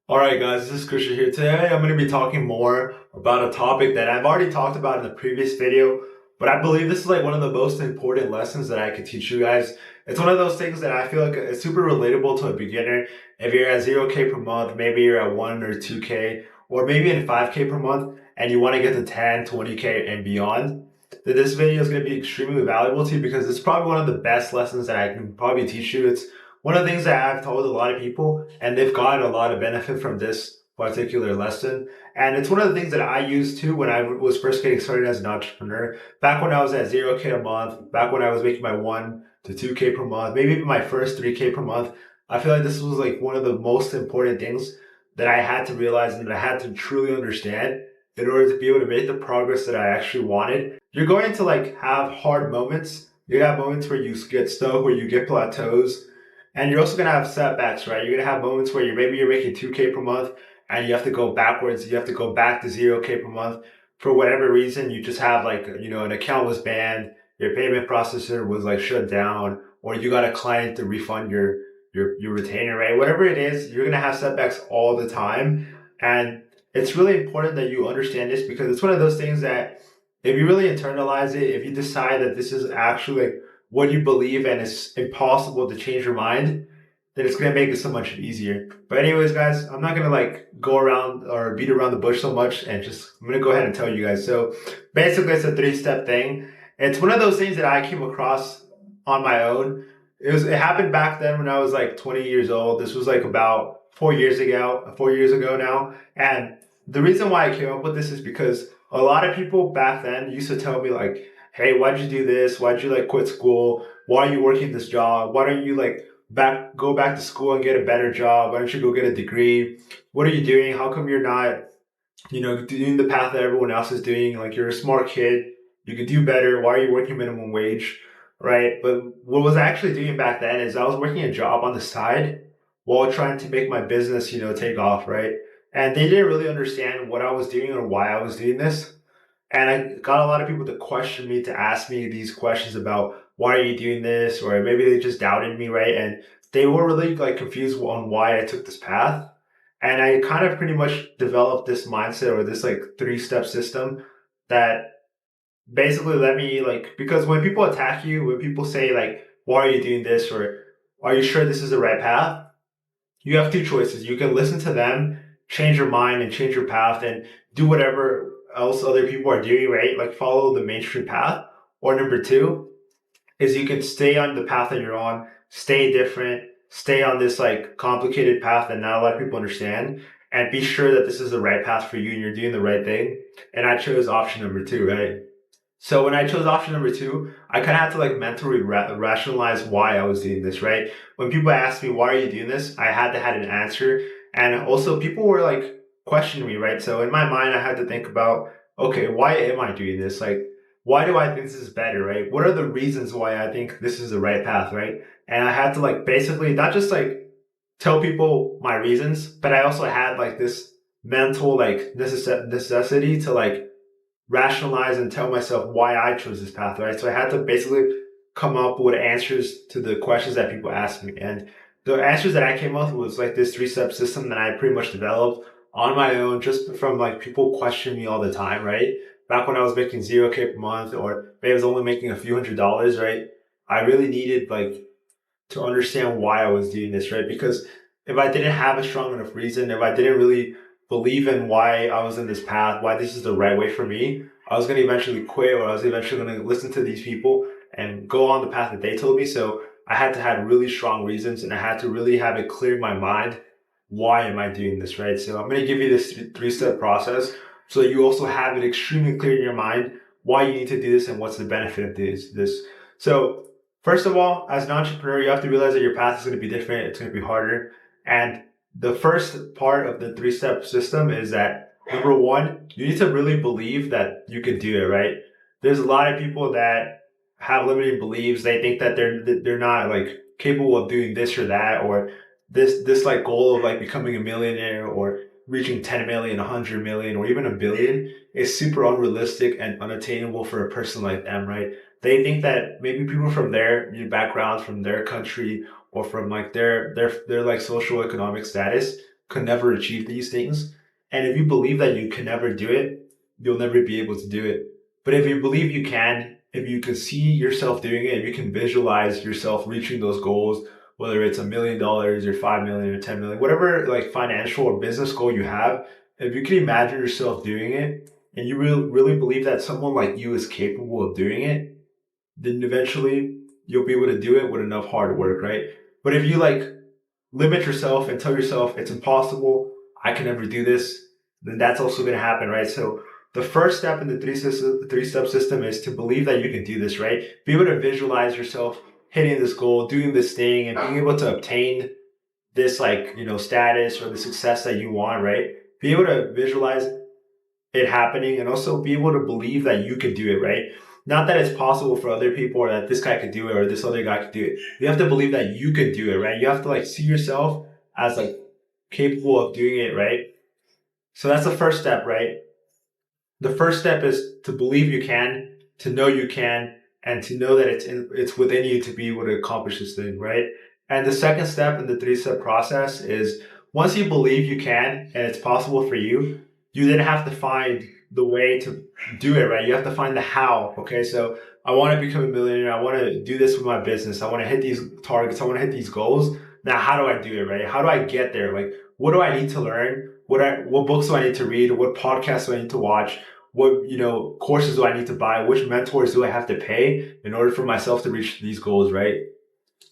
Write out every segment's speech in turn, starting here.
Alright guys, this is Christian here. Today I'm going to be talking more about a topic that I've already talked about in the previous video, but I believe this is like one of the most important lessons that I could teach you guys. It's one of those things that I feel like it's super relatable to a beginner. If you're at 0K per month, maybe you're at 1 or 2K, or maybe in 5K per month, and you want to get to 10, 20K and beyond, then this video is going to be extremely valuable to you because it's probably one of the best lessons that I can probably teach you. It's one of the things that I've told a lot of people, and they've gotten a lot of benefit from this particular lesson. And it's one of the things that I used too when I was first getting started as an entrepreneur. Back when I was at 0K a month, back when I was making my 1 to 2K per month, maybe even my first 3K per month, I feel like this was like one of the most important things that I had to realize and that I had to truly understand in order to be able to make the progress that I actually wanted. You're going to like have hard moments. You have moments where you get stuck, where you get plateaus, and you're also gonna have setbacks, right? You're gonna have moments where you're making 2K per month and you have to go backwards. You have to go back to 0K per month for whatever reason. You just have like, an account was banned, your payment processor was like shut down, or you got a client to refund your retainer, right? Whatever it is, you're gonna have setbacks all the time. And it's really important that you understand this because it's one of those things that if you really internalize it, if you decide that this is actually like what you believe and it's impossible to change your mind, then it's gonna make it so much easier. But anyways, guys, I'm not gonna like go around or beat around the bush so much and I'm gonna go ahead and tell you guys. So basically it's a three-step thing. It's one of those things that I came across on my own. It happened back then when I was like 20 years old. This was like about 4 years ago now. And the reason why I came up with this is because a lot of people back then used to tell me like, hey, why'd you do this? Why'd you like quit school? Why are you working this job? Why don't you like go back to school and get a better job? Why don't you go get a degree? What are you doing? How come you're not, doing the path that everyone else is doing? Like you're a smart kid. You could do better. Why are you working minimum wage? Right. But what was I actually doing back then is I was working a job on the side while trying to make my business, take off. Right. And they didn't really understand what I was doing or why I was doing this. And I got a lot of people to question me, to ask me these questions about why are you doing this? Or maybe they just doubted me, right? And they were really like confused on why I took this path. And I kind of pretty much developed this mindset or this like three-step system that basically let me like, because when people attack you, when people say like, why are you doing this? Or are you sure this is the right path? You have two choices. You can listen to them, change your mind and change your path and do whatever else other people are doing, right? Like follow the mainstream path. Or number two is you can stay on the path that you're on, stay different, stay on this like complicated path that not a lot of people understand, and be sure that this is the right path for you and you're doing the right thing. And I chose option number two, right? So when I chose option number two, I kind of had to like mentally rationalize why I was doing this, right? When people asked me, why are you doing this? I had to have an answer. And also people were like questioning me, right? So in my mind, I had to think about, okay, why am I doing this? Like, why do I think this is better, right? What are the reasons why I think this is the right path, right? And I had to like basically not just like tell people my reasons, but I also had like this mental like necessity to like rationalize and tell myself why I chose this path, right? So I had to basically come up with answers to the questions that people asked me. And the answers that I came up with was like this three-step system that I pretty much developed on my own just from like people questioning me all the time, right? Back when I was making 0K per month or maybe I was only making a few $100s, right? I really needed like to understand why I was doing this, right? Because if I didn't have a strong enough reason, if I didn't really believe in why I was in this path, why this is the right way for me, I was going to eventually quit or I was eventually going to listen to these people and go on the path that they told me. So I had to have really strong reasons and I had to really have it clear in my mind. Why am I doing this, right? So I'm going to give you this three-step process so that you also have it extremely clear in your mind why you need to do this and what's the benefit of this. So first of all, as an entrepreneur, you have to realize that your path is going to be different. It's going to be harder. And the first part of the three-step system is that number one, you need to really believe that you can do it, right? There's a lot of people that have limiting beliefs. They think that they're not like capable of doing this or that, or this like goal of like becoming a millionaire or reaching 10 million, 100 million, or even a billion is super unrealistic and unattainable for a person like them, right? They think that maybe people from their background, from their country, or from like their like social economic status, could never achieve these things. And if you believe that you can never do it, you'll never be able to do it. But if you believe you can, if you can see yourself doing it, if you can visualize yourself reaching those goals, whether it's $1 million or 5 million or 10 million, whatever like financial or business goal you have, if you can imagine yourself doing it and you really believe that someone like you is capable of doing it, then eventually you'll be able to do it with enough hard work, right? But if you like limit yourself and tell yourself it's impossible, I can never do this, then that's also going to happen, right? So the first step in the three-step system is to believe that you can do this, right? Be able to visualize yourself hitting this goal, doing this thing, and being able to obtain this like, status or the success that you want, right? Be able to visualize it happening and also be able to believe that you can do it, right? Not that it's possible for other people or that this guy could do it or this other guy could do it. You have to believe that you can do it, right? You have to like see yourself as like capable of doing it, right? So that's the first step, right? The first step is to believe you can, to know you can, and to know that it's within you to be able to accomplish this thing, right? And the second step in the three-step process is once you believe you can and it's possible for you, you then have to find the way to do it, right? You have to find the how. Okay, so I want to become a millionaire. I want to do this with my business. I want to hit these targets. I want to hit these goals. Now, how do I do it, right? How do I get there? Like, what do I need to learn? What books do I need to read? What podcasts do I need to watch? What, courses do I need to buy? Which mentors do I have to pay in order for myself to reach these goals, right?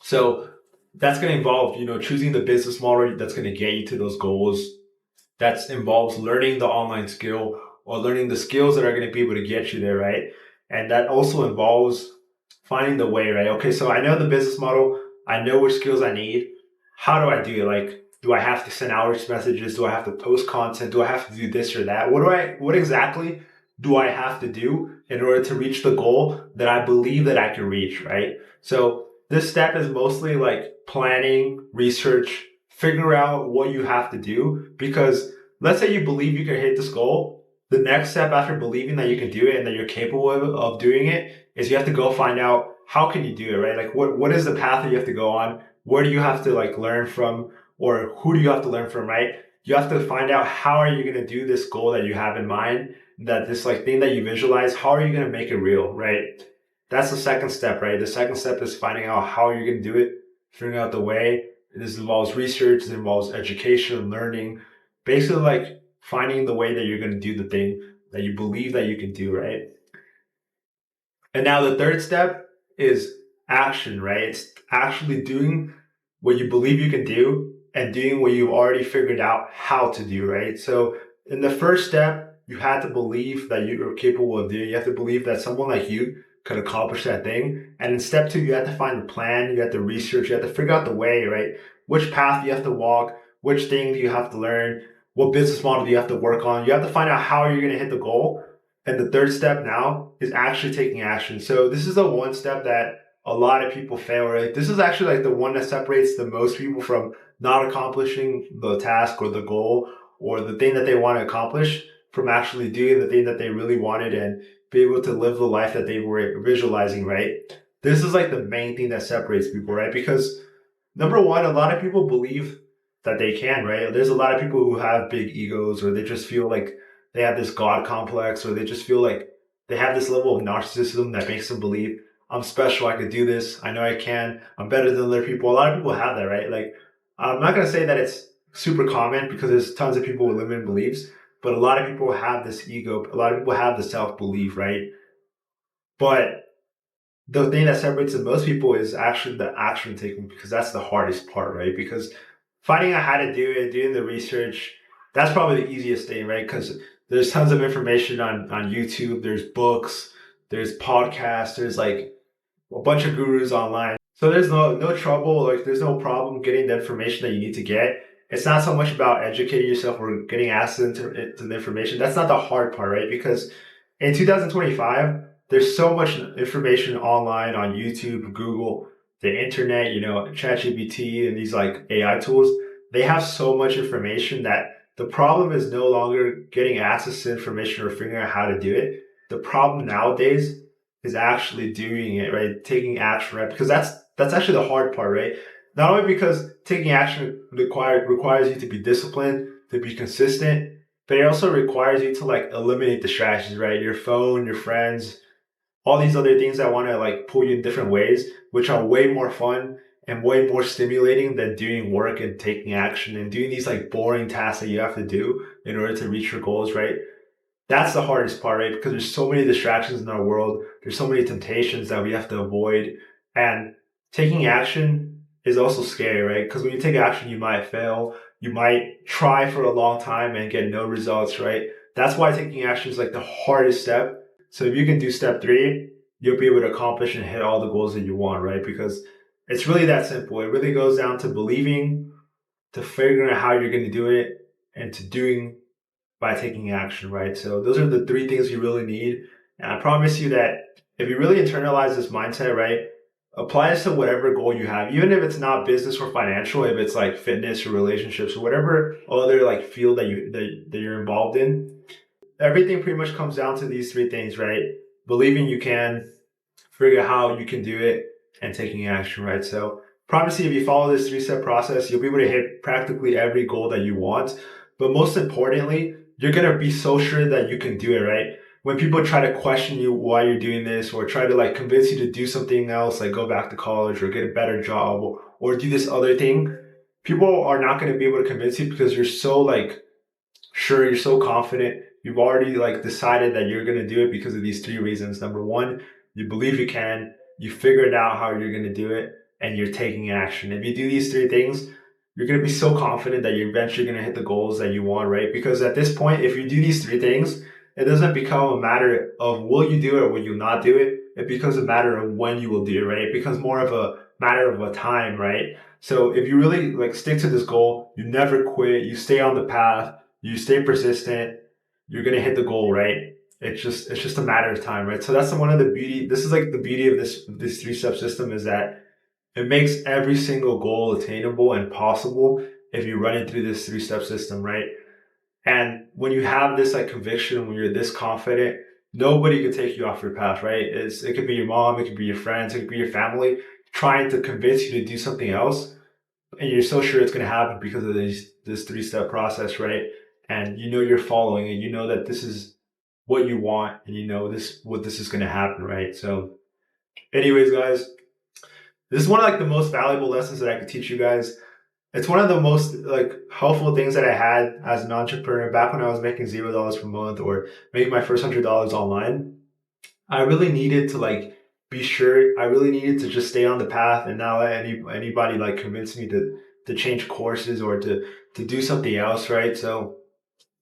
So that's going to involve, choosing the business model that's going to get you to those goals. That involves learning the online skill or learning the skills that are going to be able to get you there, right? And that also involves finding the way, right? Okay, so I know the business model. I know which skills I need. How do I do it? Like, do I have to send outreach messages? Do I have to post content? Do I have to do this or that? What exactly do I have to do in order to reach the goal that I believe that I can reach, right? So this step is mostly like planning, research, figure out what you have to do, because let's say you believe you can hit this goal. The next step after believing that you can do it and that you're capable of doing it is you have to go find out how can you do it, right? Like what is the path that you have to go on? Where do you have to like learn from, or who do you have to learn from, right? You have to find out how are you going to do this goal that you have in mind, that this like thing that you visualize, how are you going to make it real, right? That's the second step, right? The second step is finding out how you're going to do it, figuring out the way. This involves research, it involves education, learning, basically like finding the way that you're going to do the thing that you believe that you can do, right? And now the third step is action, right? It's actually doing what you believe you can do and doing what you've already figured out how to do, right? So in the first step, you had to believe that you are capable of doing. You have to believe that someone like you could accomplish that thing. And in step two, you have to find the plan, you have to research, you have to figure out the way, right? Which path you have to walk, which thing do you have to learn, what business model do you have to work on. You have to find out how you're going to hit the goal. And the third step now is actually taking action. So this is the one step that a lot of people fail, right? This is actually like the one that separates the most people from not accomplishing the task or the goal or the thing that they want to accomplish from actually doing the thing that they really wanted and be able to live the life that they were visualizing, right? This is like the main thing that separates people, right? Because number one, a lot of people believe that they can, right? There's a lot of people who have big egos, or they just feel like they have this God complex, or they just feel like they have this level of narcissism that makes them believe I'm special, I could do this, I know I can, I'm better than other people. A lot of people have that, right? Like, I'm not going to say that it's super common because there's tons of people with limited beliefs, but a lot of people have this ego, a lot of people have the self-belief, right? But the thing that separates the most people is actually the action taking, because that's the hardest part, right? Because finding out how to do it, doing the research, that's probably the easiest thing, right? Because there's tons of information on YouTube, there's books, there's podcasts, there's like a bunch of gurus online. So there's no trouble, like there's no problem getting the information that you need to get. It's not so much about educating yourself or getting access to the information. That's not the hard part, right? Because in 2025, there's so much information online on YouTube, Google, the internet, ChatGPT and these like AI tools. They have so much information that the problem is no longer getting access to information or figuring out how to do it. The problem nowadays is actually doing it, right? Taking action, right? Because that's actually the hard part, right? Not only because taking action requires you to be disciplined, to be consistent, but it also requires you to like eliminate distractions, right? Your phone, your friends, all these other things that want to like pull you in different ways, which are way more fun and way more stimulating than doing work and taking action and doing these like boring tasks that you have to do in order to reach your goals, right? That's the hardest part, right? Because there's so many distractions in our world. There's so many temptations that we have to avoid. And taking action is also scary, right? Because when you take action, you might fail. You might try for a long time and get no results, right? That's why taking action is like the hardest step. So if you can do step 3, you'll be able to accomplish and hit all the goals that you want, right? Because it's really that simple. It really goes down to believing, to figuring out how you're going to do it, and to doing by taking action, right? So those are the 3 things you really need. And I promise you that if you really internalize this mindset, right, apply this to whatever goal you have, even if it's not business or financial, if it's like fitness or relationships or whatever other like field that you're involved in, everything pretty much comes down to these 3 things, right? Believing you can, figure out how you can do it, and taking action, right? So promise you, if you follow this 3-step process, you'll be able to hit practically every goal that you want. But most importantly, you're going to be so sure that you can do it, right? When people try to question you why you're doing this, or try to like convince you to do something else, like go back to college or get a better job, or do this other thing, people are not going to be able to convince you because you're so like sure, you're so confident. You've already like decided that you're going to do it because of these 3 reasons. Number 1, you believe you can, you figured out how you're going to do it, and you're taking action. If you do these 3 things, you're going to be so confident that you're eventually going to hit the goals that you want, right? Because at this point, if you do these 3 things, it doesn't become a matter of will you do it or will you not do it. It becomes a matter of when you will do it, right? It becomes more of a matter of a time, right? So if you really like stick to this goal, you never quit, you stay on the path, you stay persistent, you're gonna hit the goal, right? It's just a matter of time, right? So that's one of the beauty. This is like the beauty of this 3-step system, is that it makes every single goal attainable and possible if you run it through this 3-step system, right? And when you have this like conviction, when you're this confident, nobody can take you off your path, right? It could be your mom, it could be your friends, it could be your family trying to convince you to do something else, and you're so sure it's going to happen because of this 3-step process, right? And you know you're following it. You know that this is what you want, and you know this is going to happen, right? So, anyways, guys, this is one of like the most valuable lessons that I could teach you guys. It's one of the most like helpful things that I had as an entrepreneur back when I was making $0 per month or making my first $100 online. I really needed to like be sure. I really needed to just stay on the path and not let anybody like convince me to change courses or to do something else, right? So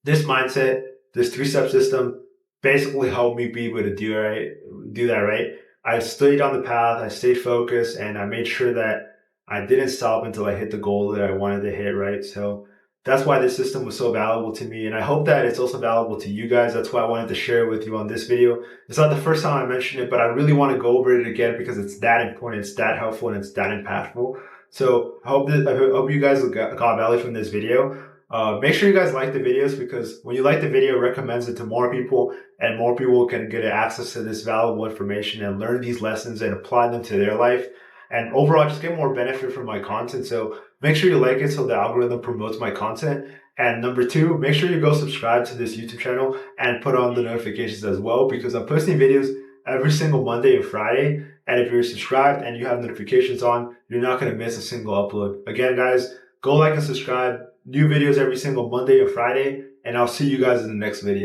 this mindset, this 3-step system basically helped me be able to do that, right? I stayed on the path, I stayed focused, and I made sure that I didn't stop until I hit the goal that I wanted to hit, right? So that's why this system was so valuable to me. And I hope that it's also valuable to you guys. That's why I wanted to share it with you on this video. It's not the first time I mentioned it, but I really want to go over it again because it's that important, it's that helpful, and it's that impactful. So I hope you guys got value from this video. Make sure you guys like the videos, because when you like the video, it recommends it to more people, and more people can get access to this valuable information and learn these lessons and apply them to their life. And overall, just get more benefit from my content. So make sure you like it so the algorithm promotes my content. And number 2, make sure you go subscribe to this YouTube channel and put on the notifications as well, because I'm posting videos every single Monday and Friday. And if you're subscribed and you have notifications on, you're not going to miss a single upload. Again, guys, go like and subscribe. New videos every single Monday and Friday. And I'll see you guys in the next video.